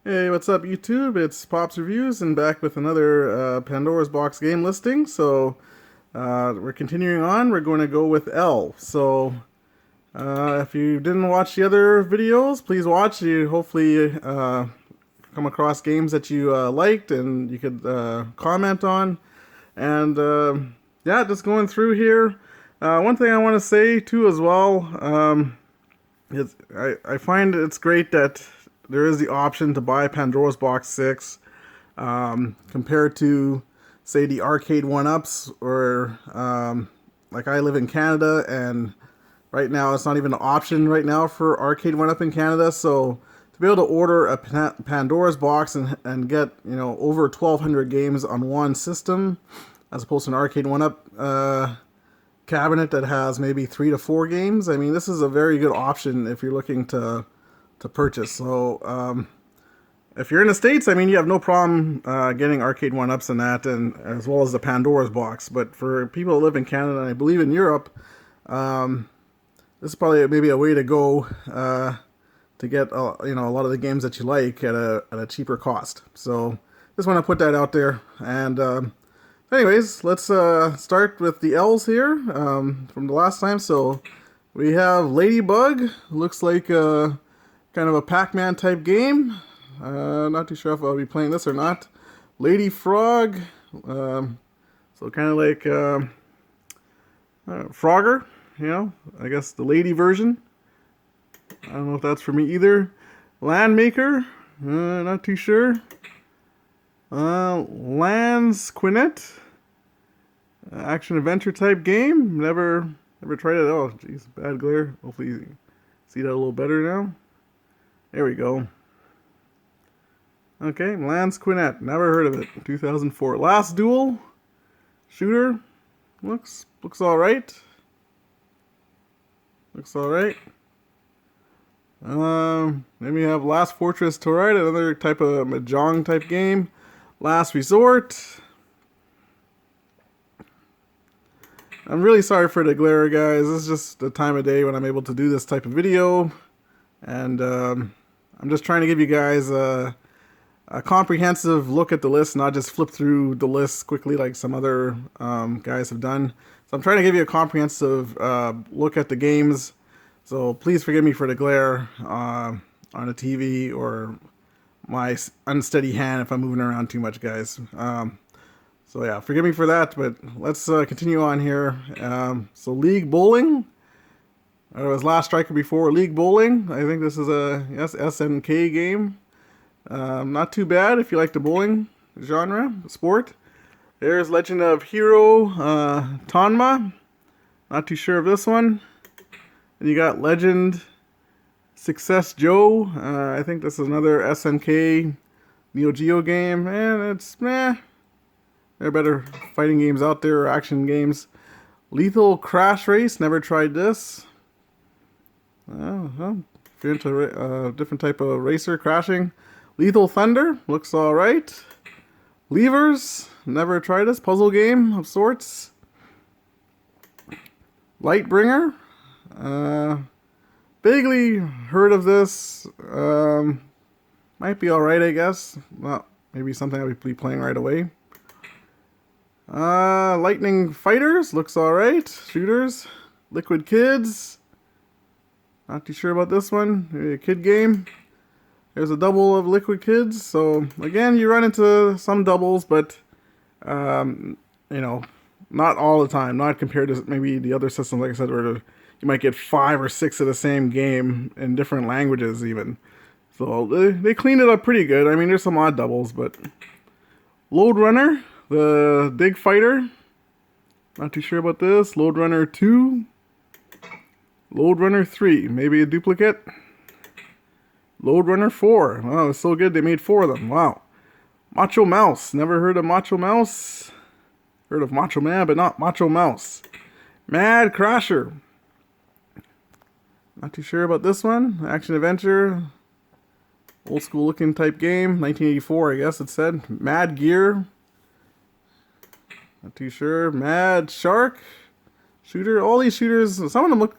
Hey, what's up, YouTube? It's Pops Reviews, and back with another Pandora's Box game listing. We're continuing on. We're going to go with Elves. If you didn't watch the other videos, please watch. You hopefully come across games that you liked and you could comment on. Yeah, just going through here. One thing I want to say too as well. I find it's great that there is the option to buy Pandora's Box 6 compared to, say, the arcade 1-ups, or like I live in Canada, and right now it's not even an option right now for arcade 1-up in Canada. So to be able to order a Pandora's Box and get, over 1,200 games on one system, as opposed to an arcade 1-up cabinet that has maybe 3 to 4 games. I mean, this is a very good option if you're looking to purchase. If you're in the States, I mean, you have no problem getting arcade 1-ups and that, and as well as the Pandora's Box. But for people who live in Canada, and I believe in Europe, this is probably maybe a way to go to get a lot of the games that you like at a cheaper cost. So just want to put that out there. And anyways, let's start with the Elves here from the last time. So we have Ladybug. Looks like kind of a Pac-Man type game. Not too sure if I'll be playing this or not. Lady Frog. So kind of like Frogger, I guess the lady version. I don't know if that's for me either. Landmaker. Not too sure. Lands Quinette. Action adventure type game. Never tried it. Oh, jeez, bad glare. Hopefully you see that a little better now. There we go. Okay, Lance Quinette. Never heard of it. 2004. Last Duel. Shooter. Looks alright. Looks alright. Then we have Last Fortress Torite, another type of Mahjong type game. Last Resort. I'm really sorry for the glare, guys. This is just the time of day when I'm able to do this type of video. And I'm just trying to give you guys a comprehensive look at the list, not just flip through the list quickly like some other guys have done. So I'm trying to give you a comprehensive look at the games. So please forgive me for the glare on the TV or my unsteady hand if I'm moving around too much, guys. So yeah, forgive me for that, but let's continue on here. So League Bowling. It was Last Striker before. League Bowling. I think this is a SNK game. Not too bad if you like the bowling genre, sport. There's Legend of Hero Tonma. Not too sure of this one. And you got Legend Success Joe. I think this is another SNK Neo Geo game. And it's meh. There are better fighting games out there, or action games. Lethal Crash Race. Never tried this. Well, if you're into a different type of racer, crashing. Lethal Thunder, looks alright. Levers, never tried this. Puzzle game of sorts. Lightbringer, vaguely heard of this. Might be alright, I guess. Well, maybe something I'll be playing right away. Lightning Fighters, looks alright. Shooters. Liquid Kids. Not too sure about this one. Maybe a kid game. There's a double of Liquid Kids. So again, you run into some doubles, but not all the time. Not compared to maybe the other systems, like I said, where you might get 5 or 6 of the same game in different languages even. So they cleaned it up pretty good. I mean, there's some odd doubles, but Load Runner, the Dig Fighter. Not too sure about this. Load Runner 2. Load Runner 3, maybe a duplicate. Load Runner 4. Oh, it's so good they made 4 of them. Wow. Macho Mouse. Never heard of Macho Mouse. Heard of Macho Man, but not Macho Mouse. Mad Crasher. Not too sure about this one. Action Adventure. Old school looking type game. 1984, I guess it said. Mad Gear. Not too sure. Mad Shark. Shooter. All these shooters, some of them look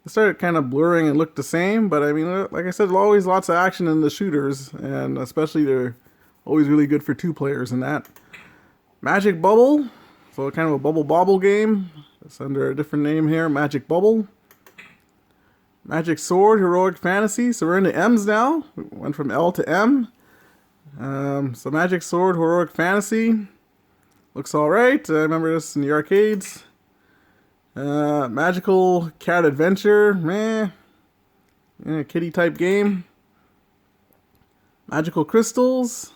It started kind of blurring and looked the same, but I mean, like I said, there's always lots of action in the shooters, and especially they're always really good for 2 players in that. Magic Bubble, so kind of a bubble bobble game. It's under a different name here, Magic Bubble. Magic Sword, Heroic Fantasy. So we're into M's now. We went from L to M. So Magic Sword, Heroic Fantasy. Looks alright. I remember this in the arcades. Magical Cat Adventure. Meh. Kitty type game. Magical Crystals.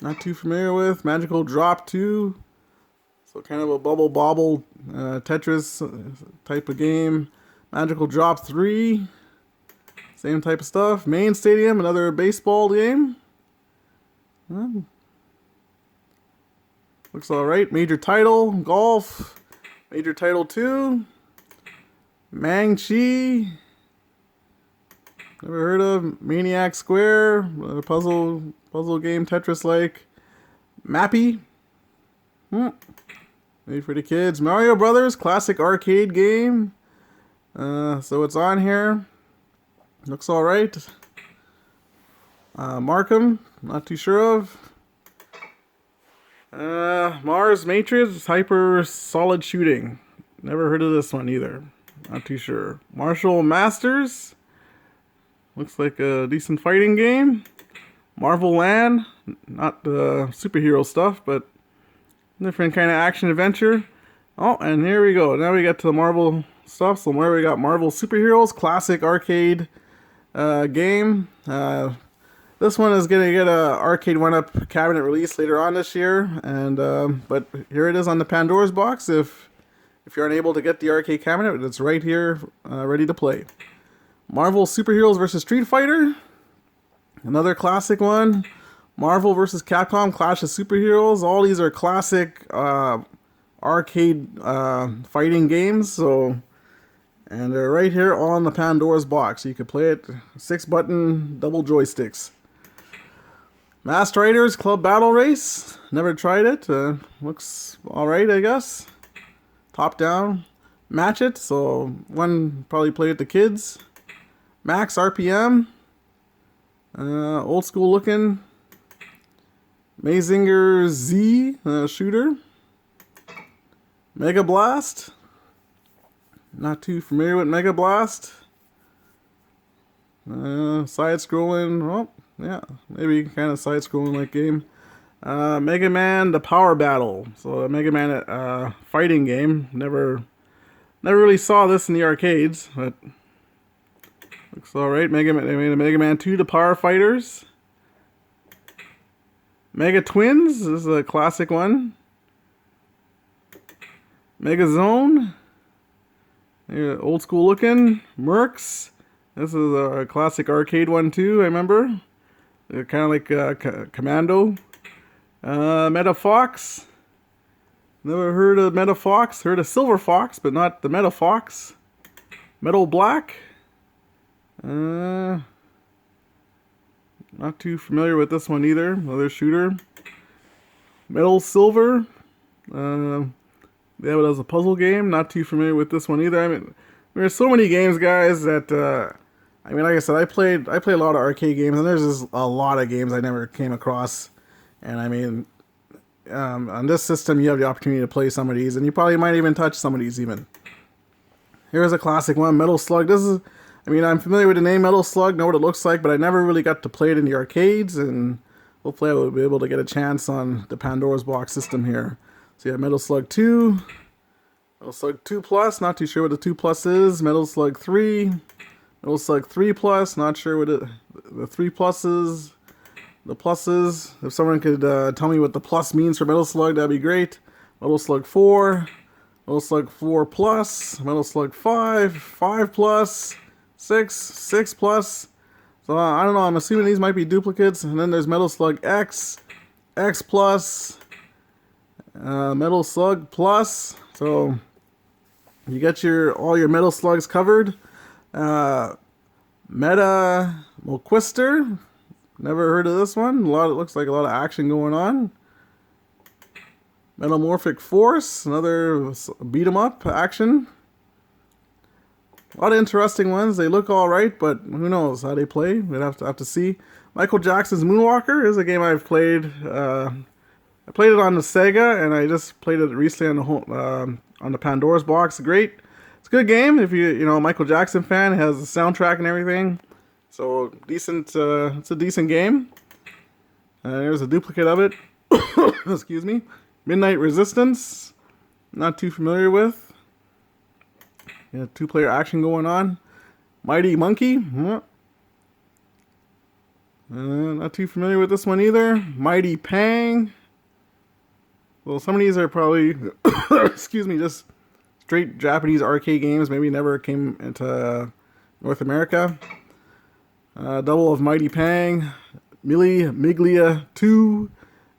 Not too familiar with. Magical Drop 2. So kind of a bubble bobble Tetris type of game. Magical Drop 3. Same type of stuff. Main Stadium, another baseball game. Looks alright. Major Title, Golf. Major Title 2. Mang-Chi. Never heard of. Maniac Square. A puzzle game, Tetris-like. Mappy. Maybe for the kids. Mario Brothers, classic arcade game. So it's on here. Looks alright. Markham, not too sure of. Mars Matrix, Hyper Solid Shooting. Never heard of this one either. Not too sure. Martial Masters. Looks like a decent fighting game. Marvel Land. Not superhero stuff, but different kind of action adventure. Oh, and here we go. Now we get to the Marvel stuff. So where we got Marvel Superheroes, classic arcade game. This one is gonna get a arcade 1-up cabinet release later on this year, and but here it is on the Pandora's box. If you're unable to get the arcade cabinet, it's right here, ready to play. Marvel Superheroes versus Street Fighter, another classic one. Marvel versus Capcom Clash of Superheroes. All these are classic arcade fighting games. So, and they're right here on the Pandora's box. You can play it 6-button double joysticks. Masked Riders Club Battle Race. Never tried it. Looks alright, I guess. Top down. Match It. So one probably play with the kids. Max RPM. Old school looking. Mazinger Z shooter. Mega Blast. Not too familiar with Mega Blast. Side scrolling. Oh, yeah, maybe kind of side scrolling like game. Mega Man The Power Battle. So a Mega Man fighting game. Never really saw this in the arcades, but looks alright. They made a Mega Man 2 The Power Fighters. Mega Twins, this is a classic one. Mega Zone, old school looking. Mercs, this is a classic arcade one too, I remember. Kind of like Commando. Meta Fox, never heard of Meta Fox. Heard of Silver Fox, but not the Meta Fox. Metal Black, not too familiar with this one either. Another shooter. Metal Silver. Yeah, but as a puzzle game. Not too familiar with this one either. I mean, there's so many games, guys, that I mean, like I said, I play a lot of arcade games, and there's just a lot of games I never came across. And I mean, on this system, you have the opportunity to play some of these, and you probably might even touch some of these even. Here's a classic one, Metal Slug. This is, I mean, I'm familiar with the name Metal Slug, know what it looks like, but I never really got to play it in the arcades, and hopefully I will be able to get a chance on the Pandora's box system here. So you have Metal Slug 2, Metal Slug 2 Plus, not too sure what the 2 Plus is, Metal Slug 3, Metal Slug 3 Plus, not sure what the 3 Pluses, the pluses. If someone could tell me what the plus means for Metal Slug, that'd be great. Metal Slug 4, Metal Slug 4 Plus, Metal Slug 5, 5 Plus, 6 Plus. So I don't know, I'm assuming these might be duplicates. And then there's Metal Slug X, X Plus, Metal Slug Plus. So you get all your Metal Slugs covered. Meta Moquister. Never heard of this one. It looks like a lot of action going on. Metamorphic Force, another beat 'em up action. A lot of interesting ones. They look all right, but who knows how they play? We'd have to see. Michael Jackson's Moonwalker is a game I've played. I played it on the Sega, and I just played it recently on the Pandora's box. Great, it's a good game if you know Michael Jackson fan. It has the soundtrack and everything, so decent. It's a decent game. There's a duplicate of it. Excuse me. Midnight Resistance. Not too familiar with. Yeah, 2-player action going on. Mighty Monkey. Not too familiar with this one either. Mighty Pang. Well, some of these are probably, excuse me, just straight Japanese arcade games. Maybe never came into North America. Double of Mighty Pang. Millie Miglia 2.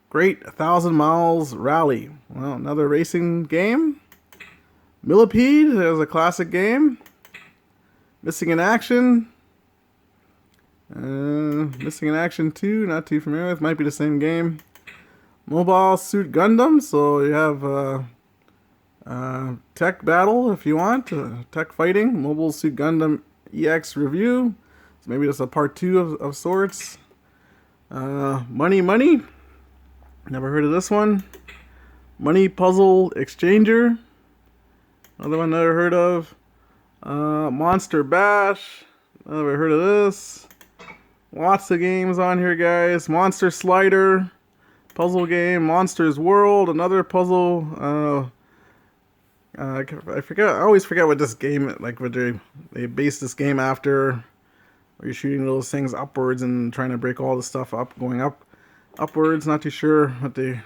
Great 1,000 Miles Rally. Well, another racing game. Millipede is a classic game. Missing in Action. Missing in Action 2. Not too familiar with. Might be the same game. Mobile Suit Gundam. So you have tech battle if you want. Tech fighting. Mobile Suit Gundam EX review. So maybe that's a part 2 of sorts. Money Money. Never heard of this one. Money Puzzle Exchanger. Another one never heard of. Monster Bash. Never heard of this. Lots of games on here, guys. Monster Slider. Puzzle game. Monsters World. Another puzzle. I forget. I always forget what this game, like what they base this game after. Where you're shooting those things upwards and trying to break all the stuff up, going upwards. Not too sure what they.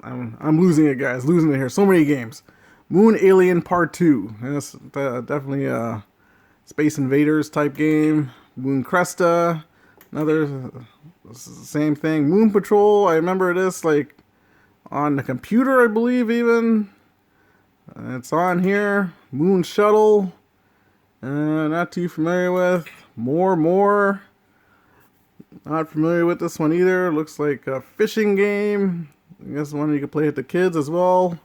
I'm losing it, guys. Losing it here. So many games. Moon Alien Part 2. That's definitely a Space Invaders type game. Moon Cresta. Another same thing. Moon Patrol. I remember this like on the computer, I believe even. It's on here. Moon Shuttle. Not too familiar with. More. Not familiar with this one either. Looks like a fishing game. I guess one you can play with the kids as well.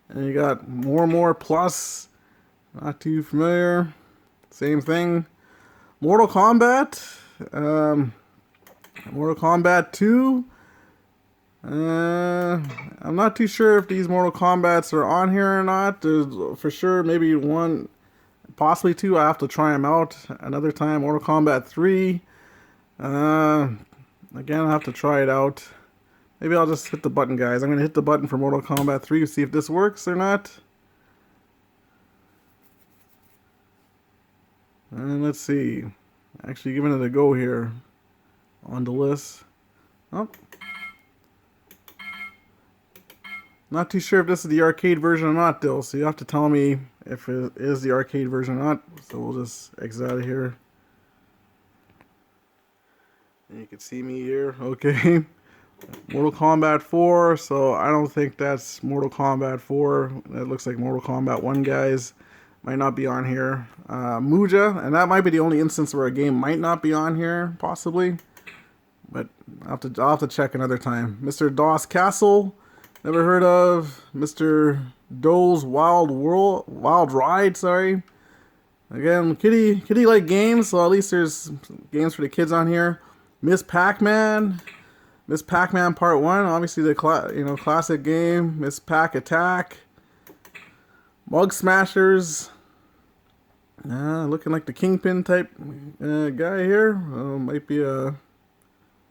And you got More Plus. Not too familiar. Same thing. Mortal Kombat. Mortal Kombat 2. I'm not too sure if these Mortal Kombats are on here or not. There's for sure maybe one, possibly two. I have to try them out another time. Mortal Kombat 3. Again, I'll have to try it out. Maybe I'll just hit the button, guys. I'm going to hit the button for Mortal Kombat 3 to see if this works or not. And let's see. Actually giving it a go here on the list. Oh. Not too sure if this is the arcade version or not, though. So you have to tell me if it is the arcade version or not. So we'll just exit out of here. And you can see me here. Okay. Mortal Kombat 4, so I don't think that's Mortal Kombat 4. That looks like Mortal Kombat 1, guys. Might not be on here. Muja, and that might be the only instance where a game might not be on here, possibly. But I'll have to check another time. Mr. Doss Castle, never heard of. Mr. Doe's Wild Ride, sorry. Again, kitty-like games, so at least there's games for the kids on here. Miss Pac-Man. Miss Pac-Man Part 1, obviously the classic game. Miss Pac Attack. Mug Smashers. Looking like the Kingpin type guy here. Might be a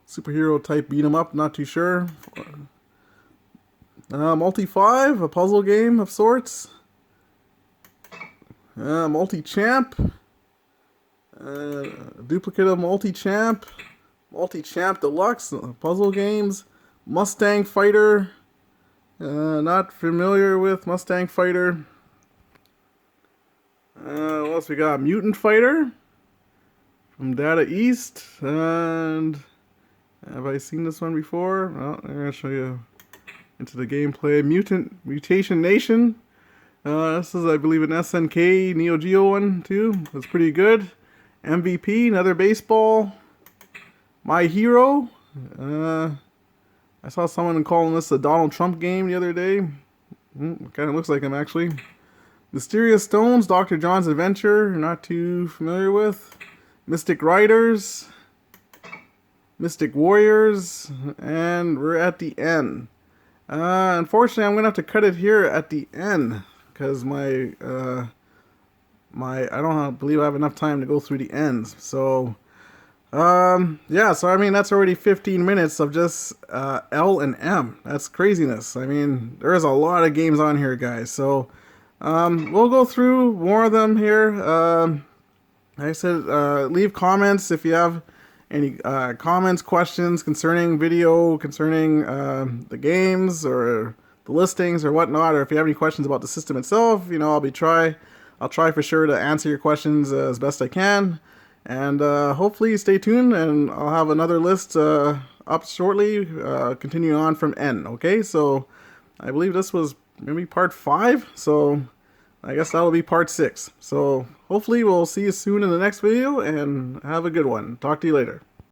superhero type beat 'em up, not too sure. Multi 5, a puzzle game of sorts. Multi Champ. Duplicate of Multi Champ. Multi-Champ Deluxe, puzzle games. Mustang Fighter. Not familiar with Mustang Fighter. What else we got? Mutant Fighter. From Data East. And have I seen this one before? Well, I'm going to show you into the gameplay. Mutation Nation. This is, I believe, an SNK Neo Geo one, too. That's pretty good. MVP, another baseball. My Hero. I saw someone calling this a Donald Trump game the other day. Kind of looks like him, actually. Mysterious Stones, Dr. John's Adventure, not too familiar with. Mystic Riders, Mystic Warriors, and we're at the end. Unfortunately, I'm gonna have to cut it here at the end because I don't believe I have enough time to go through the ends. So yeah, so I mean that's already 15 minutes of just L and M. That's craziness. I mean, there's a lot of games on here, guys. So we'll go through more of them here. Like I said, leave comments if you have any comments, questions concerning video, concerning the games or the listings or whatnot, or if you have any questions about the system itself, you know, I'll try for sure to answer your questions as best I can. And hopefully stay tuned, and I'll have another list up shortly, continuing on from N. Okay, so I believe this was maybe part 5, so I guess that'll be part 6. So hopefully we'll see you soon in the next video, and have a good one. Talk to you later.